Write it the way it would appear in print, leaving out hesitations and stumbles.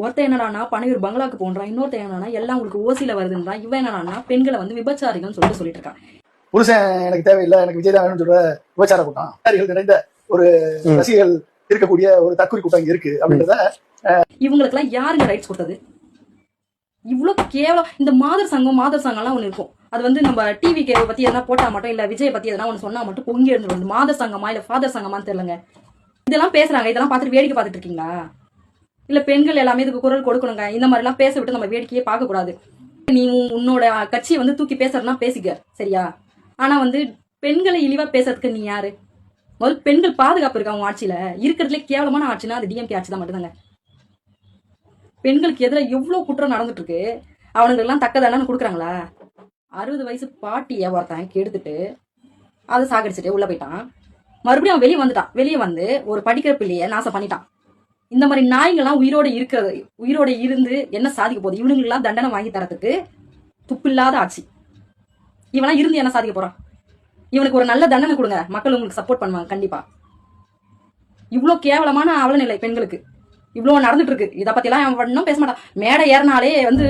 ஒருத்தன் என்னடானா பனையூர் பங்களாக்கு போன்றான், இன்னொருத்தன் என்னன்னா எல்லாம் உங்களுக்கு ஓசியில வருதுன்றான். இவன் என்னடானா பெண்களை வந்து விபச்சாரிகள்னு சொல்லிட்டு இருக்கான். புருஷன் எனக்கு தேவையில்லை, எனக்கு விஜய் தான் வேணும்னு சொல்ற விபச்சார கூட்டம் நிறைந்த ஒரு ரசிகர்கள் இருக்கக்கூடிய ஒரு தற்கொலை கூட்டம் இருக்கு அப்படின்றத இவங்களுக்கு எல்லாம் யாருங்க ரைட்ஸ் கொடுத்தது? இவ்வளவு கேவலம். இந்த மாதர் சங்கம்லாம் ஒண்ணு இருக்கும். அது வந்து நம்ம டிவி கே பத்தி எதனா போட்டா மட்டும் இல்ல விஜய் பத்தி எதனா ஒண்ணு சொன்னா மட்டும் பொங்கி எழுந்துடும். மாதர் சங்கமா இல்ல ஃபாதர் சங்கமான்னு தெரியலங்க. இதெல்லாம் பேசுறாங்க, இதெல்லாம் பார்த்துட்டு வேடிக்கை பார்த்துட்டு இருக்கீங்களா? இல்ல பெண்கள் எல்லாமே இதுக்கு குரல் கொடுக்கணுங்க. இந்த மாதிரி எல்லாம் பேச விட்டு நம்ம வேடிக்கையே பார்க்க கூடாது. நீ உன்னோட கட்சியை வந்து தூக்கி பேசுறதுனா பேசிக்க, சரியா? ஆனா வந்து பெண்களை இழிவா பேசுறதுக்கு நீ யாரு? முதல் பெண்கள் பாதுகாப்பு இருக்கா அவங்க ஆட்சியில? இருக்கிறதுல கேவலமான ஆட்சினா அது டிஎம்கே ஆட்சி தான் மட்டும்தாங்க. பெண்களுக்கு எதிராக எவ்வளவு குற்றம் நடந்துட்டு இருக்கு. அவனுக்கு எல்லாம் தக்க தண்டனை கொடுக்குறாங்களா? 60 வயசு பாட்டிய ஒருத்தன் கெடுத்துட்டு அதை சாகடிச்சுட்டு உள்ள போயிட்டான். மறுபடியும் அவன் வெளியே வந்து ஒரு படிக்கிற பிள்ளைய நாசம் பண்ணிட்டான். இந்த மாதிரி நாய்கள்லாம் உயிரோட இருந்து என்ன சாதிக்க போகுது? இவனுங்கெல்லாம் தண்டனை வாங்கி தரத்துக்கு துப்பில்லாத ஆட்சி. இவனா இருந்து என்ன சாதிக்க போறான்? இவனுக்கு ஒரு நல்ல தண்டனை கொடுங்க, மக்கள் உங்களுக்கு சப்போர்ட் பண்ணுவாங்க கண்டிப்பா. இவ்வளவு கேவலமான அவலநிலை பெண்களுக்கு இவ்வளவு நடந்துட்டு இருக்கு. இதை பத்தி எல்லாம் அவன் பேச மாட்டான். மேடை ஏறினாலே வந்து